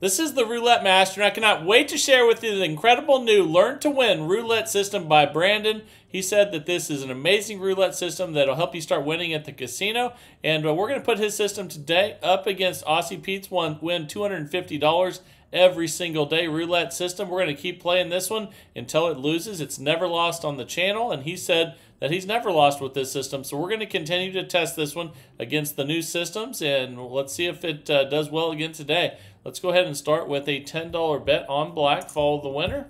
This is the Roulette Master, and I cannot wait to share with you the incredible new Learn to Win roulette system by Brandon. He said that this is an amazing roulette system that will help you start winning at the casino. And we're going to put his system today up against Aussie Pete's win $250 every single day roulette system. We're going to keep playing this one until it loses. It's never lost on the channel, and he said that he's never lost with this system. So we're going to continue to test this one against the new systems, and let's see if it does well again today. Let's go ahead and start with a $10 bet on black, follow the winner,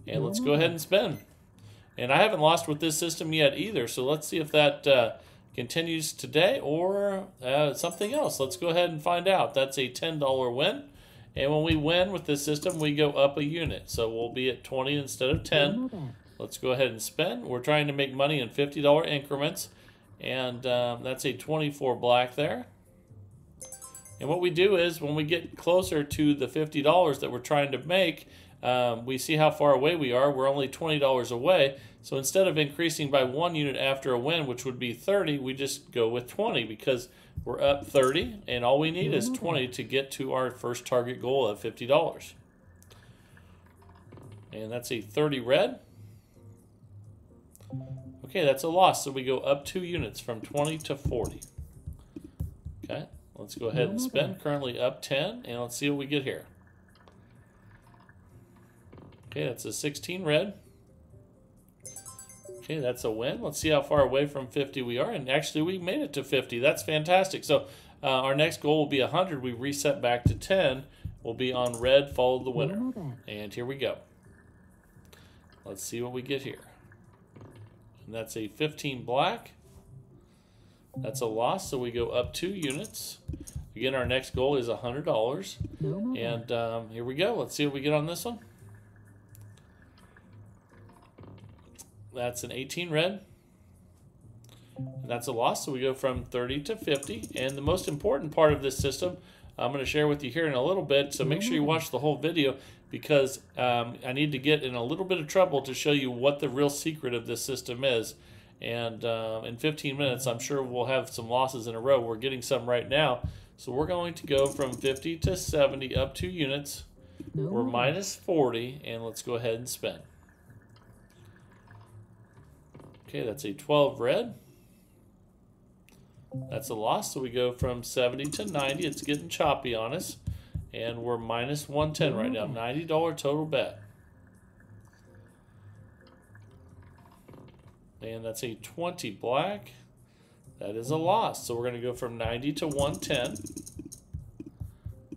and let's go ahead and spin. And I haven't lost with this system yet either, so let's see if that continues today or something else. Let's go ahead and find out. That's a $10 win, and when we win with this system, we go up a unit. So we'll be at 20 instead of 10. Let's go ahead and spin. We're trying to make money in $50 increments, and that's a 24 black there. And what we do is when we get closer to the $50 that we're trying to make, we see how far away we are. We're only $20 away. So instead of increasing by 1 unit after a win, which would be 30, we just go with 20 because we're up 30, and all we need is 20 to get to our first target goal of $50. And that's a 30 red. Okay, that's a loss, so we go up 2 units from 20 to 40. Okay. Let's go ahead and spin. Currently up 10, and let's see what we get here. Okay, that's a 16 red. Okay, that's a win. Let's see how far away from 50 we are, and actually we made it to 50. That's fantastic. So our next goal will be 100. We reset back to 10. We'll be on red, follow the winner. And here we go. Let's see what we get here. And that's a 15 black. That's a loss, so we go up 2 units. Again, our next goal is $100. And here we go. Let's see what we get on this one. That's an 18 red. And that's a loss, so we go from 30 to 50. And the most important part of this system, I'm going to share with you here in a little bit, so make sure you watch the whole video because I need to get in a little bit of trouble to show you what the real secret of this system is. And in 15 minutes, I'm sure we'll have some losses in a row. We're getting some right now. So we're going to go from 50 to 70, up 2 units. We're minus 40, and let's go ahead and spin. Okay, that's a 12 red. That's a loss, so we go from 70 to 90. It's getting choppy on us. And we're minus 110 right now, $90 total bet. And that's a 20 black. That is a loss. So we're going to go from 90 to 110.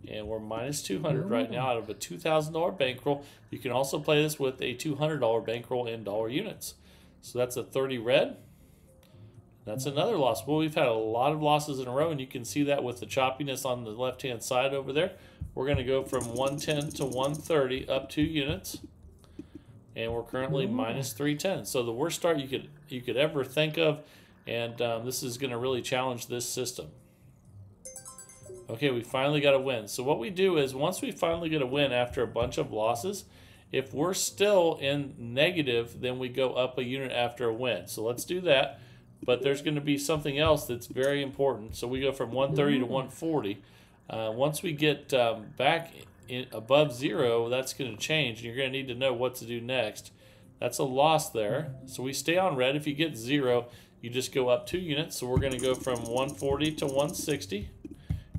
And we're minus 200 right now out of a $2,000 bankroll. You can also play this with a $200 bankroll in dollar units. So that's a 30 red. That's another loss. Well, we've had a lot of losses in a row, and you can see that with the choppiness on the left-hand side over there. We're going to go from 110 to 130, up 2 units. And we're currently minus 310. So the worst start you could ever think of, and this is going to really challenge this system. Okay, we finally got a win. So what we do is once we finally get a win after a bunch of losses, if we're still in negative, then we go up a unit after a win. So let's do that. But there's going to be something else that's very important. So we go from 130 to 140. Once we get back above 0, that's going to change, and you're going to need to know what to do next. That's a loss there. So we stay on red. If you get 0, you just go up 2 units. So we're going to go from 140 to 160.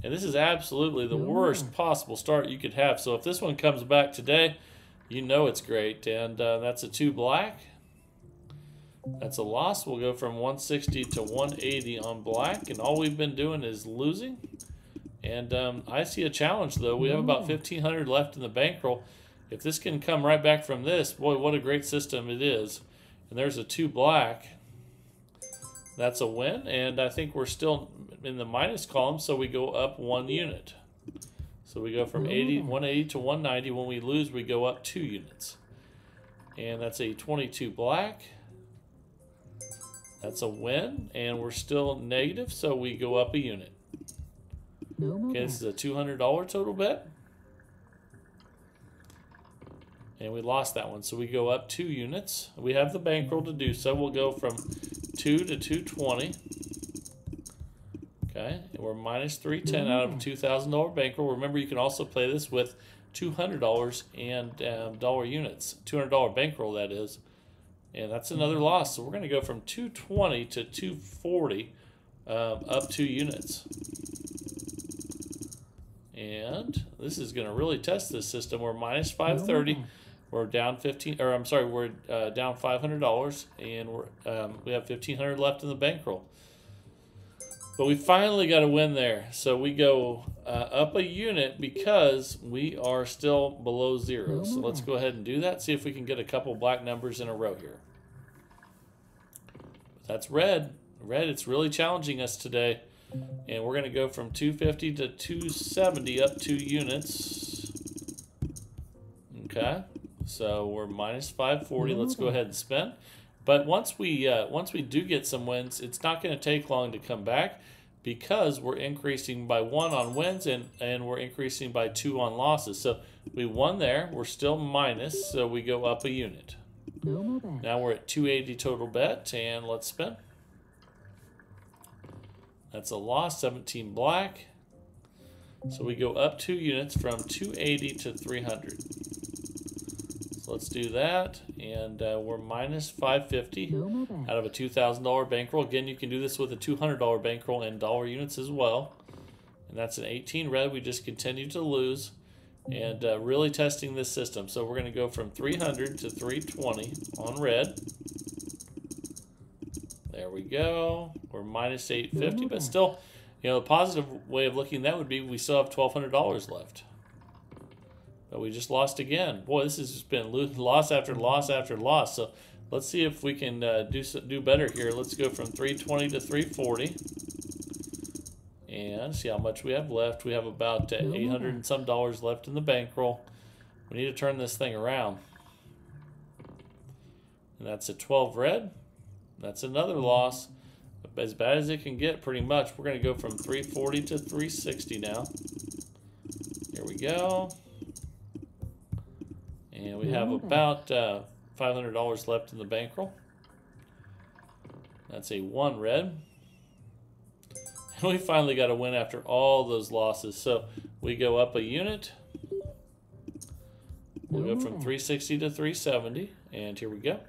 And this is absolutely the worst possible start you could have. So if this one comes back today, you know it's great. And that's a 2 black. That's a loss. We'll go from 160 to 180 on black. And all we've been doing is losing. And I see a challenge, though. We have about 1,500 left in the bankroll. If this can come right back from this, boy, what a great system it is. And there's a 2 black. That's a win. And I think we're still in the minus column, so we go up 1 unit. So we go from 180 to 190. When we lose, we go up 2 units. And that's a 22 black. That's a win. And we're still negative, so we go up a unit. Okay, this is a $200 total bet. And we lost that one, so we go up 2 units. We have the bankroll to do so. We'll go from 2 to 220. Okay, and we're minus 310 out of a $2,000 bankroll. Remember, you can also play this with $200 and dollar units. $200 bankroll, that is. And that's another loss. So we're going to go from 220 to 240 up 2 units. And this is going to really test this system. We're minus 530. We're down 15, or I'm sorry, we're down $500, and we have 1,500 left in the bankroll. But we finally got a win there. So we go up a unit because we are still below zero. So let's go ahead and do that. See if we can get a couple black numbers in a row here. That's red. Red, it's really challenging us today. And we're going to go from 250 to 270 up 2 units. Okay. So we're minus 540. Let's go ahead and spend. But once we do get some wins, it's not going to take long to come back because we're increasing by 1 on wins and we're increasing by 2 on losses. So we won there. We're still minus, so we go up a unit. Now we're at 280 total bet, and let's spin. That's a loss, 17 black. So we go up 2 units from 280 to 300. So let's do that, and we're minus 550 out of a $2,000 bankroll. Again, you can do this with a $200 bankroll and dollar units as well. And that's an 18 red. We just continue to lose, and really testing this system. So we're going to go from 300 to 320 on red. There we go. We're minus 850, but still, you know, the positive way of looking at that would be we still have $1,200 left. But we just lost again. Boy, this has just been loss after loss after loss. So let's see if we can do better here. Let's go from 320 to 340. And see how much we have left. We have about 800 and some dollars left in the bankroll. We need to turn this thing around. And that's a 12 red. That's another loss. As bad as it can get, pretty much. We're going to go from 340 to 360 now. Here we go. And we have about $500 left in the bankroll. That's a 1 red. And we finally got a win after all those losses. So we go up a unit. We'll go from 360 to 370. And here we go.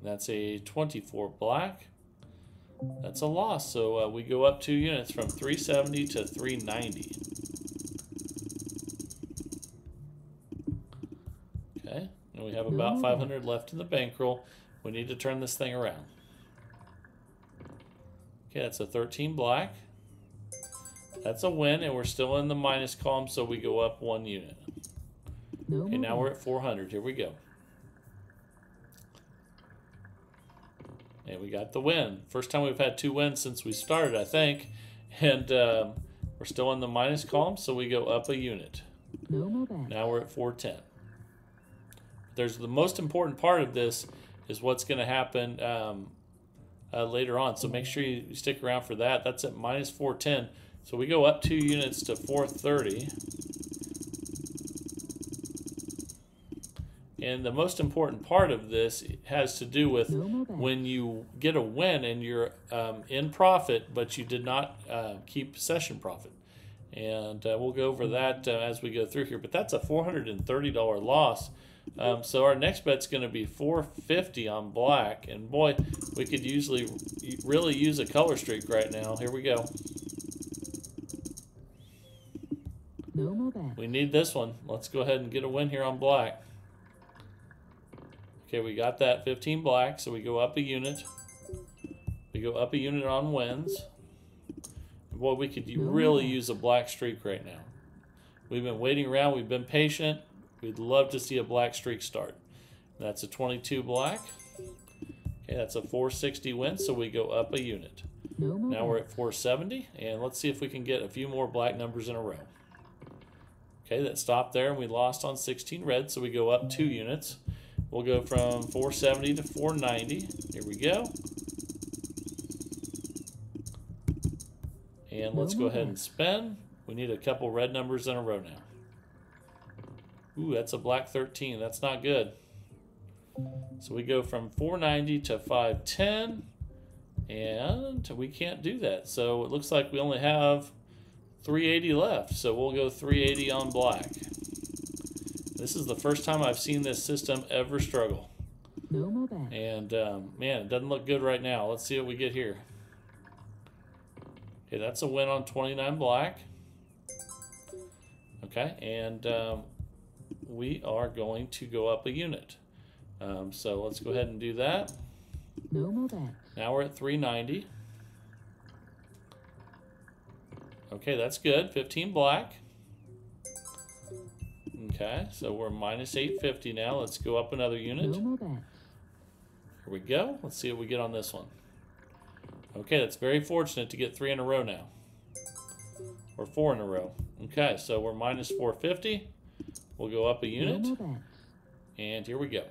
That's a 24 black. That's a loss. So we go up 2 units from 370 to 390. Okay, and we have about 500 left in the bankroll. We need to turn this thing around. Okay, that's a 13 black. That's a win, and we're still in the minus column, so we go up 1 unit. Okay, now we're at 400. Here we go. And we got the win. First time we've had 2 wins since we started, I think. And we're still in the minus column, so we go up a unit. Now we're at 410. There's the most important part of this is what's going to happen later on. So make sure you stick around for that. That's at minus 410. So we go up 2 units to 430. And the most important part of this has to do with when you get a win and you're in profit, but you did not keep session profit. And we'll go over that as we go through here. But that's a $430 loss. So our next bet's going to be 450 on black. And boy, we could really use a color streak right now. Here we go. We need this one. Let's go ahead and get a win here on black. Okay, we got that 15 black, so we go up a unit. We go up a unit on wins. Boy, we could really use a black streak right now. We've been waiting around. We've been patient. We'd love to see a black streak start. That's a 22 black. Okay, that's a 460 win, so we go up a unit. Now we're at 470, and let's see if we can get a few more black numbers in a row. Okay, that stopped there, and we lost on 16 red, so we go up 2 units. We'll go from 470 to 490. Here we go. And let's go ahead and spin. We need a couple red numbers in a row now. Ooh, that's a black 13. That's not good. So we go from 490 to 510. And we can't do that. So it looks like we only have 380 left. So we'll go 380 on black. This is the first time I've seen this system ever struggle. No more bets. And man, it doesn't look good right now. Let's see what we get here. Okay, that's a win on 29 black. Okay, and we are going to go up a unit. So let's go ahead and do that. No more bets. Now we're at 390. Okay, that's good. 15 black. Okay, so we're minus 850 now. Let's go up another unit. No more bets. Here we go. Let's see what we get on this one. Okay, that's very fortunate to get 3 in a row now. Or 4 in a row. Okay, so we're minus 450. We'll go up a unit. No more bets. And here we go.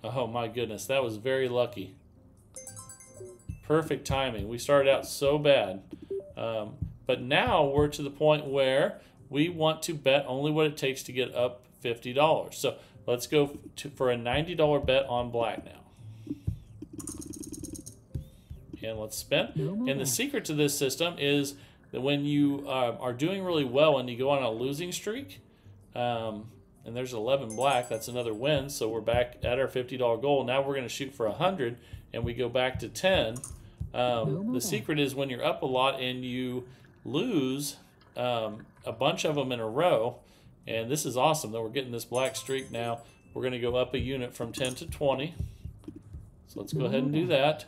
Oh my goodness, that was very lucky. Perfect timing. We started out so bad. But now we're to the point where we want to bet only what it takes to get up $50. So let's go for a $90 bet on black now. And let's spin. And the secret to this system is that when you are doing really well and you go on a losing streak, and there's 11 black, that's another win, so we're back at our $50 goal. Now we're going to shoot for 100, and we go back to 10. The secret is when you're up a lot and you lose a bunch of them in a row, and this is awesome that we're getting this black streak now. We're going to go up a unit from 10 to 20. So let's go ahead and do that.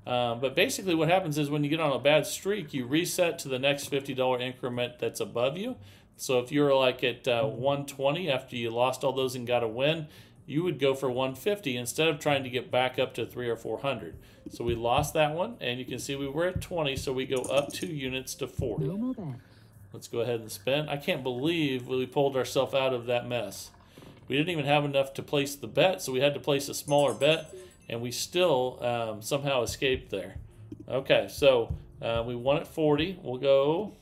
But basically what happens is when you get on a bad streak, you reset to the next $50 increment that's above you. So if you're like at 120 after you lost all those and got a win, you would go for 150 instead of trying to get back up to 300 or 400. So we lost that one, and you can see we were at 20, so we go up 2 units to 40. No more bets. Let's go ahead and spin. I can't believe we pulled ourselves out of that mess. We didn't even have enough to place the bet, so we had to place a smaller bet, and we still somehow escaped there. Okay, so we won at 40. We'll go,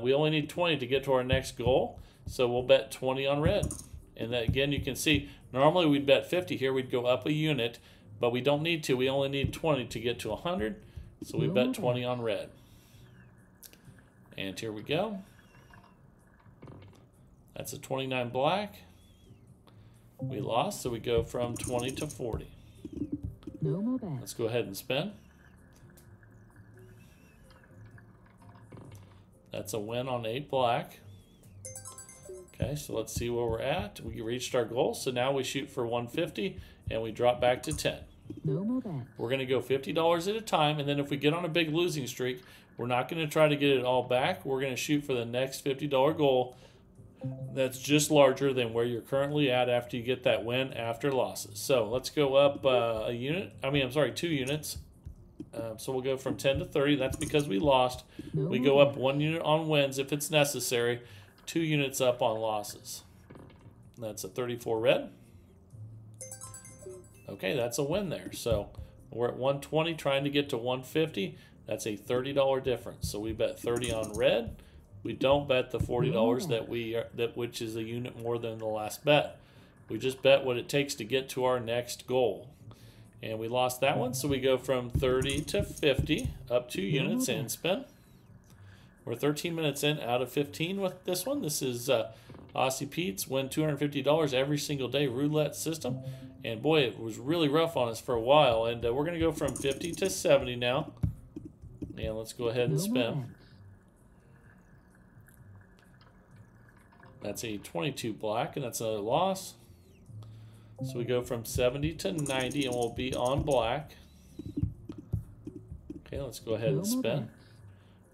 we only need 20 to get to our next goal, so we'll bet 20 on red. And that, again, you can see, normally we'd bet 50 here. We'd go up a unit, but we don't need to. We only need 20 to get to 100, so we bet 20 on red. And here we go. That's a 29 black. We lost, so we go from 20 to 40. No more bets. Let's go ahead and spin. That's a win on 8 black. Okay, so let's see where we're at. We reached our goal, so now we shoot for 150, and we drop back to 10. No more bets. We're going to go $50 at a time, and then if we get on a big losing streak, we're not going to try to get it all back. We're going to shoot for the next $50 goal that's just larger than where you're currently at after you get that win after losses. So let's go up a unit. I mean, I'm sorry, 2 units. So we'll go from 10 to 30. That's because we lost. We go up 1 unit on wins if it's necessary. 2 units up on losses. That's a 34 red. Okay, that's a win there. So we're at 120 trying to get to 150. That's a $30 difference. So we bet 30 on red. We don't bet the $40 which is a unit more than the last bet. We just bet what it takes to get to our next goal. And we lost that one, so we go from 30 to 50, up 2 units and spin. We're 13 minutes in out of 15 with this one. This is Aussie Pete's win $250 every single day roulette system. And boy, it was really rough on us for a while. And we're going to go from 50 to 70 now. And let's go ahead and spin. That's a 22 black, and that's another loss. So we go from 70 to 90, and we'll be on black. Okay, let's go ahead and spin.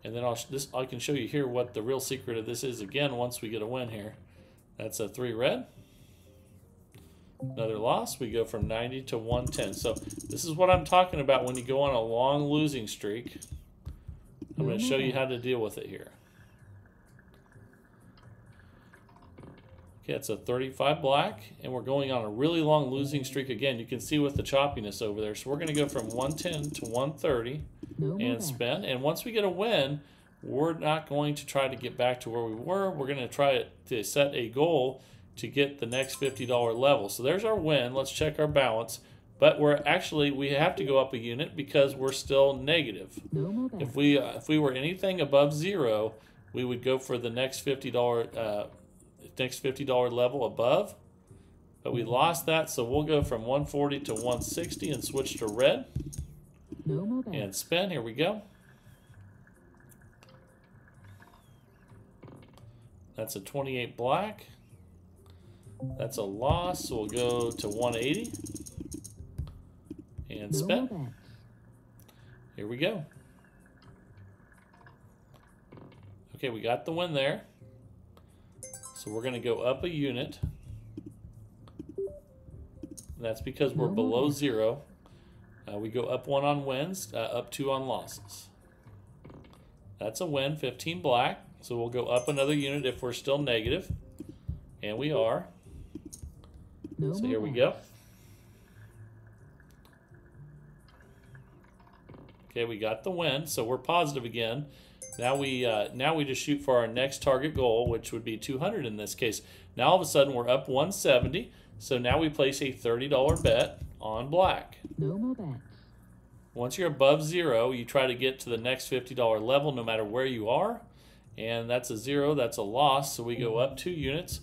And then I can show you here what the real secret of this is again once we get a win here. That's a 3 red. Another loss. We go from 90 to 110. So this is what I'm talking about when you go on a long losing streak. I'm going to show you how to deal with it here. Okay, it's a 35 black, and we're going on a really long losing streak again. You can see with the choppiness over there. So we're going to go from 110 to 130 and spin. And once we get a win, we're not going to try to get back to where we were. We're going to try to set a goal to get the next $50 level. So there's our win. Let's check our balance. but we have to go up a unit because we're still negative. No more bets. If we were anything above 0, we would go for the next $50 level above. But we lost that, so we'll go from 140 to 160 and switch to red. No more bets. And spin. Here we go. That's a 28 black. That's a loss, so we'll go to 180. And No spin. more bets. Here we go. Okay, we got the win there. So we're going to go up a unit. That's because we're below 0. We go up 1 on wins, up 2 on losses. That's a win, 15 black. So we'll go up another unit if we're still negative. And we are. No So more here we bets. go. Okay, we got the win, so we're positive again. Now we just shoot for our next target goal, which would be 200 in this case. Now all of a sudden we're up 170, so now we place a $30 bet on black. No more bets. Once you're above 0, you try to get to the next $50 level no matter where you are, and that's a 0, that's a loss, so we go up 2 units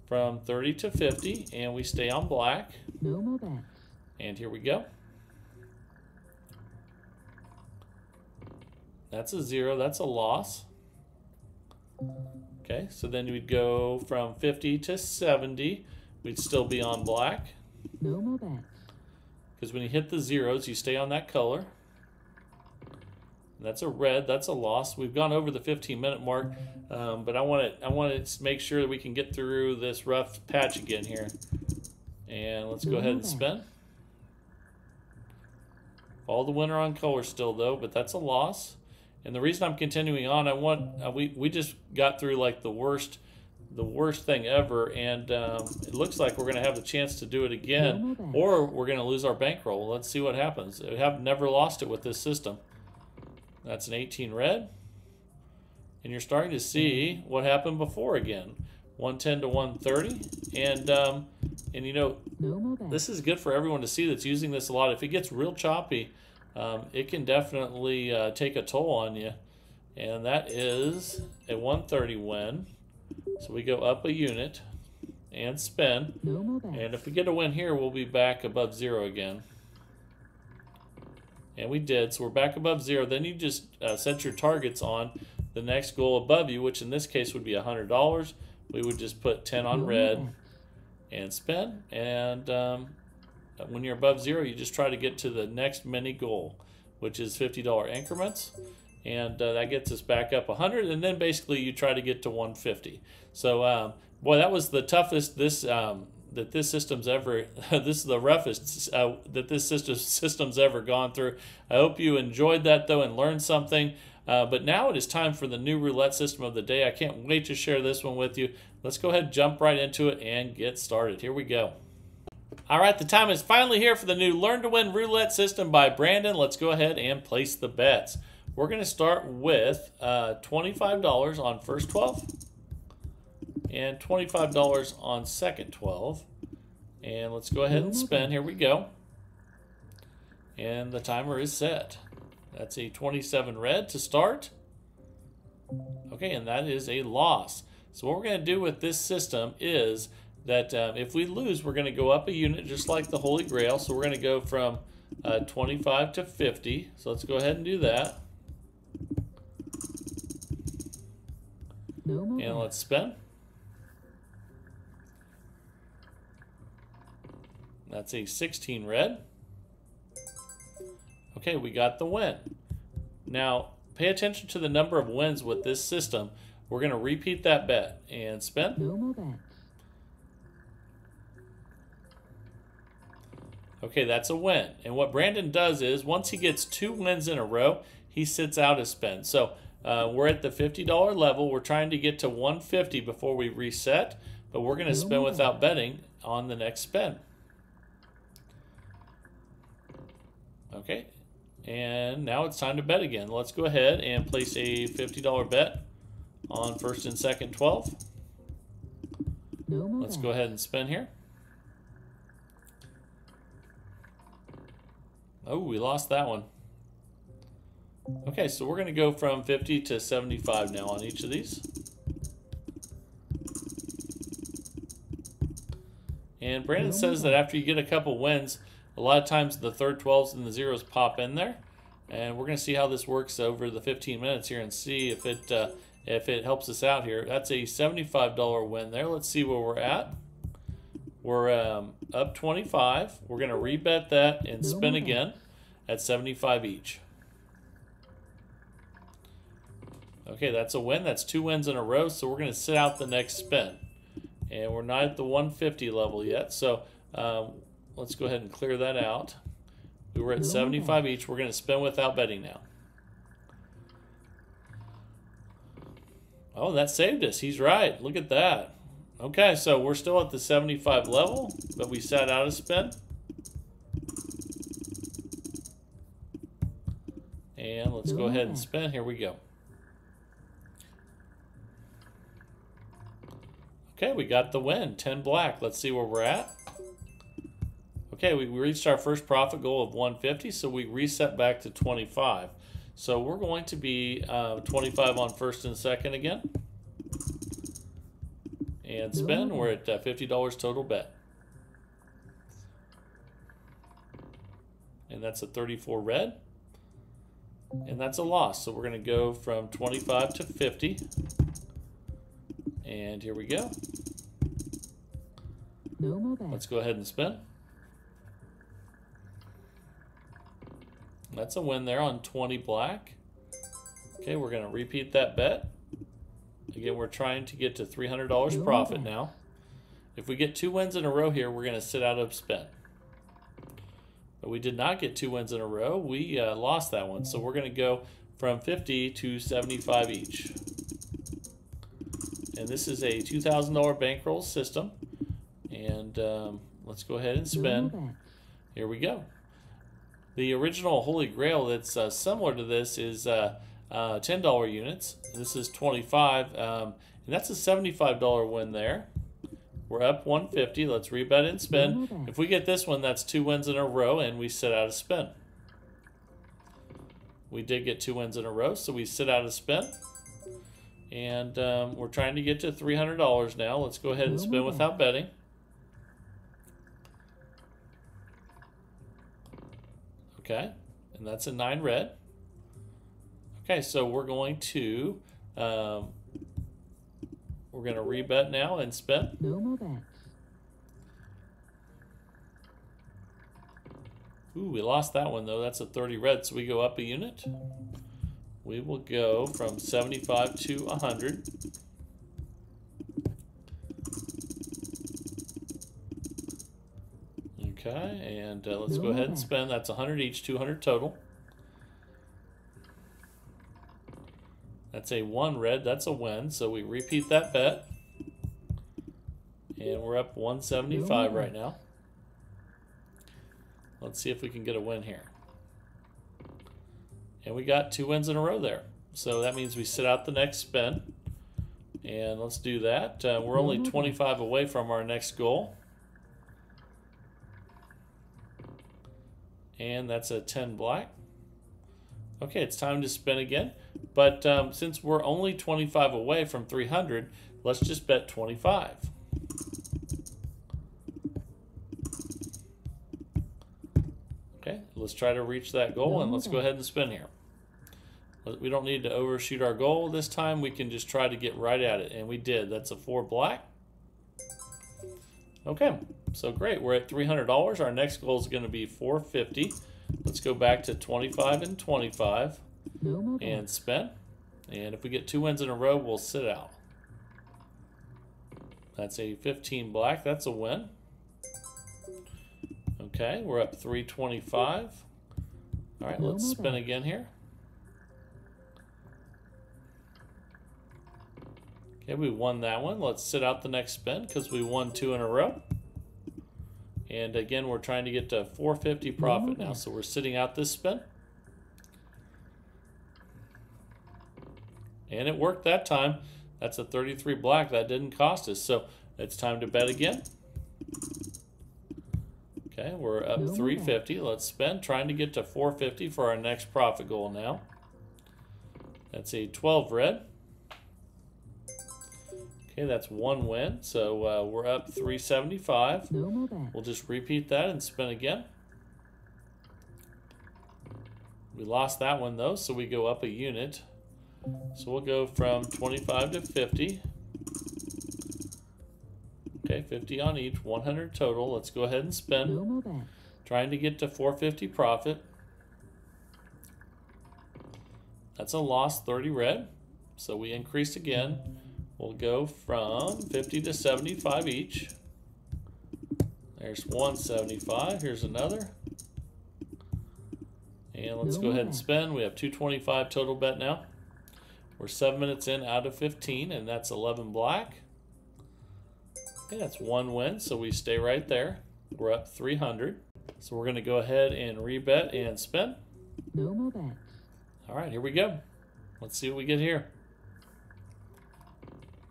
from 30 to 50, and we stay on black. No more bets. And here we go. That's a 0, that's a loss. Okay, so then we'd go from 50 to 70. We'd still be on black. No more bets. Because when you hit the zeros, you stay on that color. That's a red, that's a loss. We've gone over the 15-minute mark, but I want to make sure that we can get through this rough patch again here. And let's go ahead and spin. All the winner on color still though, but that's a loss. And the reason I'm continuing on, we just got through like the worst thing ever, and it looks like we're going to have the chance to do it again, or we're going to lose our bankroll. Let's see what happens. We have never lost it with this system. That's an 18 red, and you're starting to see what happened before again. 110 to 130, and you know, this is good for everyone to see that's using this a lot. If it gets real choppy, it can definitely take a toll on you, and that is a 130 win. So we go up a unit and spin, and if we get a win here, we'll be back above 0 again. And we did, so we're back above 0. Then you just set your targets on the next goal above you, which in this case would be $100. We would just put 10 on red and spin, and when you're above 0, you just try to get to the next mini goal, which is $50 increments, and that gets us back up 100, and then basically you try to get to 150. So boy, that was the toughest that this system's ever this is the roughest that this system's ever gone through. I hope you enjoyed that though and learned something. But now it is time for the new roulette system of the day. I can't wait to share this one with you. Let's go ahead, jump right into it, and get started. Here we go. All right, the time is finally here for the new Learn to Win roulette system by Brandon. Let's go ahead and place the bets. We're going to start with $25 on first 12 and $25 on second 12. And let's go ahead and spin. Here we go. And the timer is set. That's a 27 red to start. Okay, and that is a loss. So what we're going to do with this system is that if we lose, we're going to go up a unit just like the Holy Grail. So we're going to go from 25 to 50. So let's go ahead and do that. And let's spin. That's a 16 red. Okay, we got the win. Now, pay attention to the number of wins with this system. We're going to repeat that bet and spin. No more bets. Okay, that's a win. And what Brandon does is, once he gets 2 wins in a row, he sits out a spin. So we're at the $50 level. We're trying to get to 150 before we reset, but we're going to spin without betting on the next spin. Okay, and now it's time to bet again. Let's go ahead and place a $50 bet on first and second 12. Let's go ahead and spin here. Oh, we lost that one. Okay, so we're going to go from 50 to 75 now on each of these. And Brandon says that after you get a couple wins, a lot of times the third 12s and the zeros pop in there. And we're going to see how this works over the 15 minutes here and see if it helps us out here. That's a $75 win there. Let's see where we're at. We're up 25. We're going to rebet that and spin again at 75 each. Okay, that's a win. That's 2 wins in a row, so we're going to sit out the next spin. And we're not at the 150 level yet, so let's go ahead and clear that out. We were at 75 each. We're going to spin without betting now. Oh, that saved us. He's right. Look at that. Okay, so we're still at the 75 level, but we sat out a spin. And let's go ahead and spin. Here we go. Okay, we got the win, 10 black. Let's see where we're at. Okay, we reached our first profit goal of 150, so we reset back to 25. So we're going to be 25 on first and second again. And spin, we're at $50 total bet. And that's a 34 red. And that's a loss, so we're going to go from 25 to 50. And here we go. Let's go ahead and spin. That's a win there on 20 black. Okay, we're going to repeat that bet. Again, we're trying to get to $300 profit now. If we get 2 wins in a row here, we're going to sit out of spin. But we did not get 2 wins in a row. We lost that one. So we're going to go from 50 to 75 each. And this is a $2,000 bankroll system. And let's go ahead and spin. Here we go. The original Holy Grail that's similar to this is $10 units. This is 25, and that's a $75 win there. We're up 150. Let's rebet and spin. If we get this one, that's 2 wins in a row, and we sit out a spin. We did get 2 wins in a row, so we sit out a spin. And we're trying to get to $300 now. Let's go ahead and spin without betting. Okay, and that's a 9 red. Okay, so we're going to rebet now and spin. No more bets. Ooh, we lost that one though. That's a 30 red, so we go up a unit. We will go from 75 to 100. Okay, and let's go ahead and spin. That's 100 each, 200 total. That's a 1 red. That's a win. So we repeat that bet. And we're up 175 right now. Let's see if we can get a win here. And we got 2 wins in a row there. So that means we sit out the next spin. And let's do that. We're only 25 away from our next goal. And that's a 10 black. Okay, it's time to spin again. But since we're only 25 away from 300, let's just bet 25. Okay, let's try to reach that goal, and let's go ahead and spin here. We don't need to overshoot our goal this time. We can just try to get right at it, and we did. That's a 4 black. Okay, so great. We're at $300. Our next goal is going to be 450. Let's go back to 25 and 25 and spin. And if we get 2 wins in a row, we'll sit out. That's a 15 black. That's a win. Okay, we're up 325. All right, let's spin again here. Okay, we won that one. Let's sit out the next spin because we won 2 in a row. And again, we're trying to get to 450 profit now, so we're sitting out this spin. And it worked that time. That's a 33 black. That didn't cost us, so it's time to bet again. Okay, we're up No 350. Let's spend, trying to get to 450 for our next profit goal now. That's a 12 red. Okay, that's one win. So we're up 375. No more bet. We'll just repeat that and spin again. We lost that one though, so we go up a unit. So we'll go from 25 to 50. Okay, 50 on each, 100 total. Let's go ahead and spin. No more bet. Trying to get to 450 profit. That's a loss, 30 red. So we increase again. We'll go from 50 to 75 each. There's 175. Here's another. And let's go ahead and spin. We have 225 total bet now. We're 7 minutes in out of 15, and that's 11 black. Okay, that's one win, so we stay right there. We're up 300. So we're going to go ahead and rebet and spin. No more bet. All right, here we go. Let's see what we get here.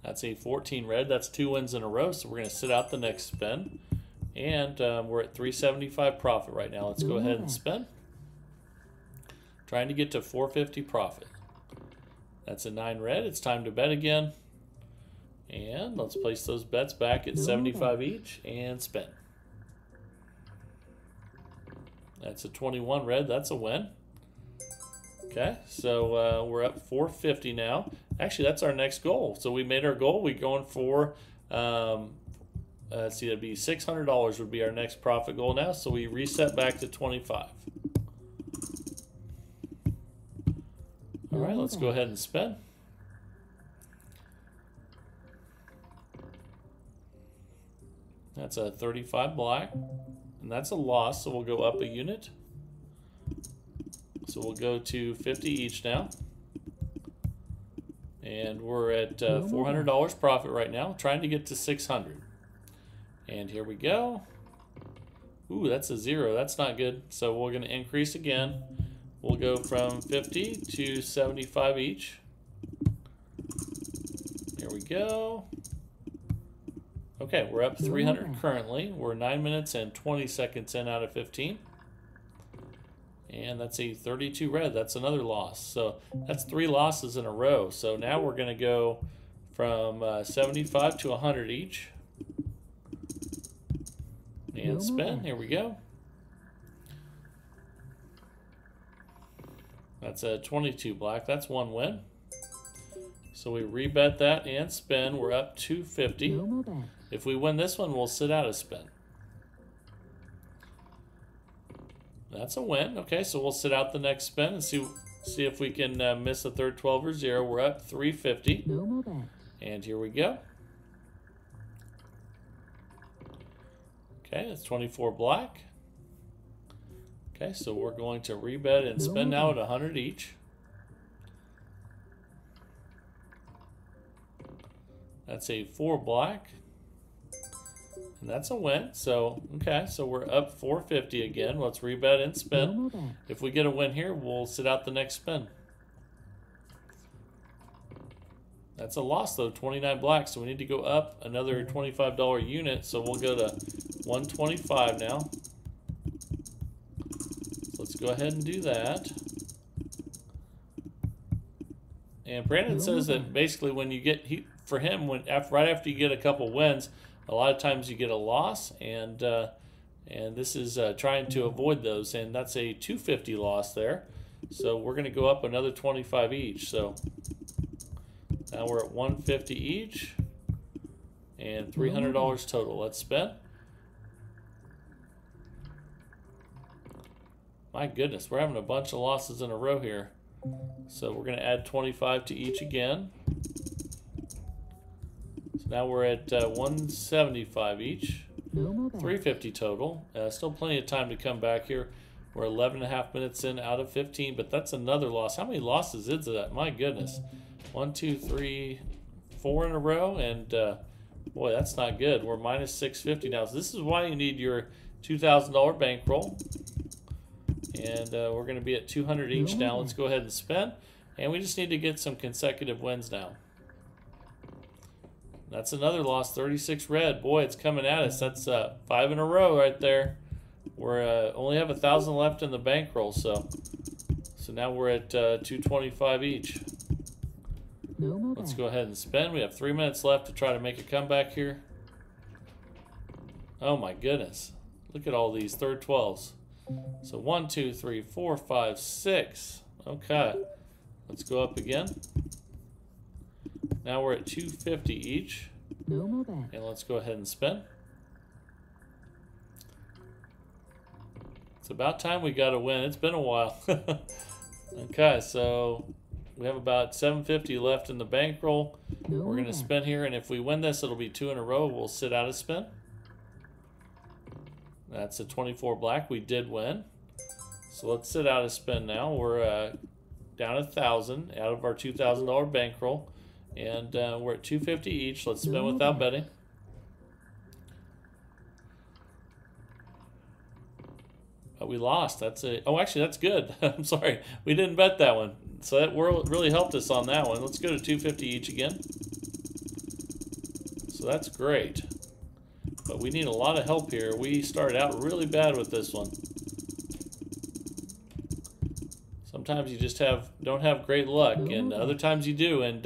That's a 14 red. That's 2 wins in a row, so we're going to sit out the next spin. And we're at 375 profit right now. Let's go ahead and spin. Trying to get to 450 profit. That's a 9 red. It's time to bet again. And let's place those bets back at 75 each and spin. That's a 21 red. That's a win. Okay, so we're up 450 now. Actually, that's our next goal. So we made our goal. We're going for, let's see, it'd be $600 would be our next profit goal now. So we reset back to 25. All right, let's go ahead and spin. That's a 35 black, and that's a loss, so we'll go up a unit. So we'll go to 50 each now. And we're at $400 profit right now, trying to get to 600. And here we go. Ooh, that's a 0. That's not good. So we're going to increase again. We'll go from 50 to 75 each. There we go. Okay, we're up 300 currently. We're 9 minutes and 20 seconds in out of 15. And that's a 32 red. That's another loss. So that's 3 losses in a row. So now we're going to go from 75 to 100 each. And spin. Here we go. That's a 22 black. That's one win. So we rebet that and spin. We're up 250. No more bet. If we win this one, we'll sit out a spin. That's a win. Okay, so we'll sit out the next spin and see if we can miss the third 12 or 0. We're up 350. No more bet. And here we go. Okay, that's 24 black. Okay, so we're going to rebet and spin now at 100 each. That's a 4 black. And that's a win. So, okay, so we're up 450 again. Let's rebet and spin. If we get a win here, we'll sit out the next spin. That's a loss, though, 29 black. So we need to go up another $25 unit. So we'll go to 125 now. So let's go ahead and do that. And Brandon says that basically when you get, for him, right after you get a couple wins, a lot of times you get a loss, and this is trying to avoid those, and that's a 250 loss there. So we're going to go up another 25 each. So now we're at 150 each, and $300 total. Let's spin. My goodness, we're having a bunch of losses in a row here. So we're going to add 25 to each again. Now we're at 175 each, 350 total. Still plenty of time to come back here. We're 11.5 minutes in out of 15, but that's another loss. How many losses is that? My goodness. 1, 2, 3, 4 in a row, and boy, that's not good. We're minus 650 now. So this is why you need your $2,000 bankroll. And we're going to be at 200 each now. Let's go ahead and spin. And we just need to get some consecutive wins now. That's another loss, 36 red. Boy, it's coming at us. That's 5 in a row right there. We're only have 1,000 left in the bankroll, so now we're at 225 each. No more Let's bets. go ahead and spin. We have 3 minutes left to try to make a comeback here. Oh my goodness. Look at all these third 12s. So 1, 2, 3, 4, 5, 6. Okay. Let's go up again. Now we're at 250 each. No more bets. And let's go ahead and spin. It's about time we got a win. It's been a while. Okay, so we have about 750 left in the bankroll. No We're more going to bets. spin here, and if we win this, it'll be 2 in a row. We'll sit out a spin. That's a 24 black. We did win. So let's sit out a spin now. We're down 1,000 out of our $2,000 bankroll, and we're at 250 each. Let's spin No without bet. betting. We lost. That's a. Oh, actually, that's good. I'm sorry, we didn't bet that one. So that really helped us on that one. Let's go to 250 each again. So that's great. But we need a lot of help here. We started out really bad with this one. Sometimes you just don't have great luck, and other times you do, and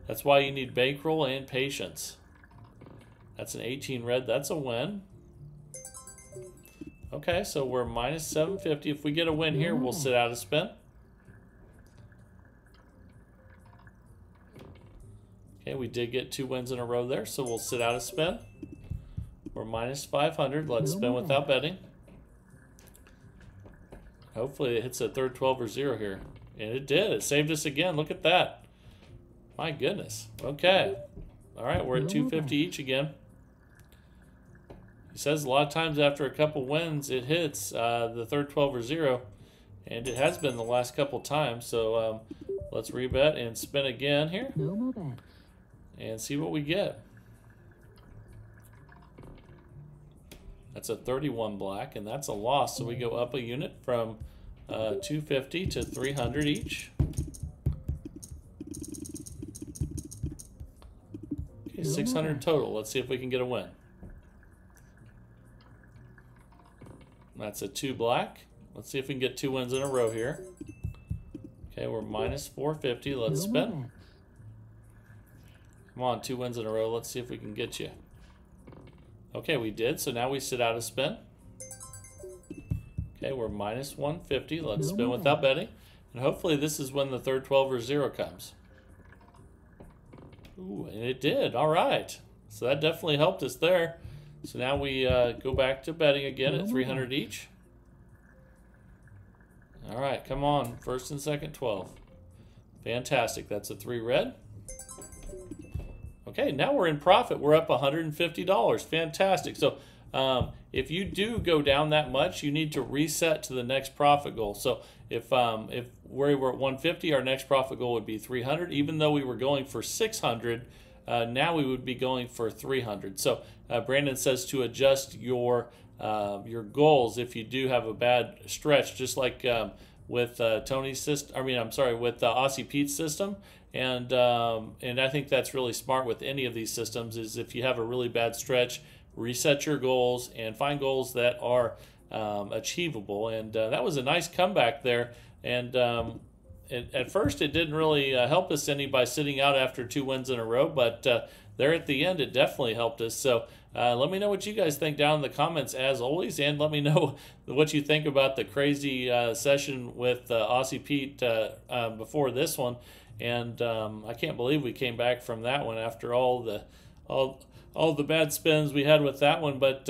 that's why you need bankroll and patience. That's an 18 red. That's a win. Okay, so we're minus 750. If we get a win here, we'll sit out a spin. Okay, we did get 2 wins in a row there, so we'll sit out a spin. We're minus 500. Let's spin without betting. Hopefully it hits a third 12 or 0 here. And it did. It saved us again. Look at that. My goodness. Okay. All right, we're at 250 each again. He says a lot of times after a couple wins, it hits the third 12 or 0. And it has been the last couple times. So let's rebet and spin again here. No more bets. And see what we get. That's a 31 black, and that's a loss. So we go up a unit from 250 to 300 each. Okay, 600 total. Let's see if we can get a win. That's a 2 black. Let's see if we can get 2 wins in a row here. Okay, we're minus 450. Let's spin. Come on, 2 wins in a row. Let's see if we can get you. Okay, we did. So now we sit out a spin. Okay, we're minus 150. Let's spin without betting. And hopefully this is when the third 12 or 0 comes. Ooh, and it did. All right. So that definitely helped us there. So now we go back to betting again at 300 each. All right, come on. First and second 12. Fantastic. That's a 3 red. Okay, now we're in profit. We're up $150. Fantastic. So if you do go down that much, you need to reset to the next profit goal. So if we were at 150, our next profit goal would be 300. Even though we were going for 600, now we would be going for 300. So Brandon says to adjust your goals if you do have a bad stretch, just like with Tony's system. I mean, I'm sorry, with Aussie Pete's system. And I think that's really smart with any of these systems, is if you have a really bad stretch, reset your goals and find goals that are achievable. And that was a nice comeback there. And at first it didn't really help us any by sitting out after 2 wins in a row, but there at the end it definitely helped us. So let me know what you guys think down in the comments as always, and let me know what you think about the crazy session with Aussie Pete before this one. And I can't believe we came back from that one after all the bad spins we had with that one. But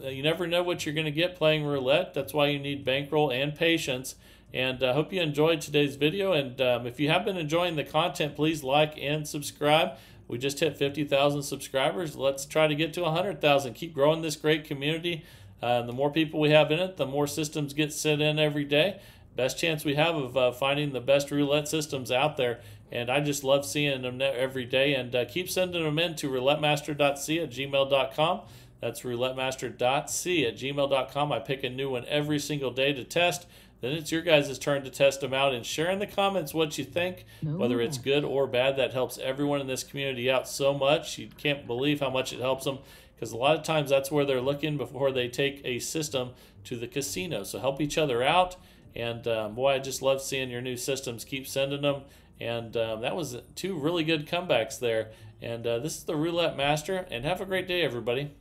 you never know what you're going to get playing roulette. That's why you need bankroll and patience. And I hope you enjoyed today's video. And if you have been enjoying the content, please like and subscribe. We just hit 50,000 subscribers. Let's try to get to 100,000. Keep growing this great community. The more people we have in it, the more systems get sent in every day. Best chance we have of finding the best roulette systems out there. And I just love seeing them every day. And keep sending them in to roulettemaster.c@gmail.com. That's roulettemaster.c@gmail.com. I pick a new one every single day to test. Then it's your guys' turn to test them out, and share in the comments what you think, whether it's good or bad. That helps everyone in this community out so much. You can't believe how much it helps them, because a lot of times that's where they're looking before they take a system to the casino. So help each other out. And boy, I just love seeing your new systems. Keep sending them. And that was 2 really good comebacks there. And this is the Roulette Master. And have a great day, everybody.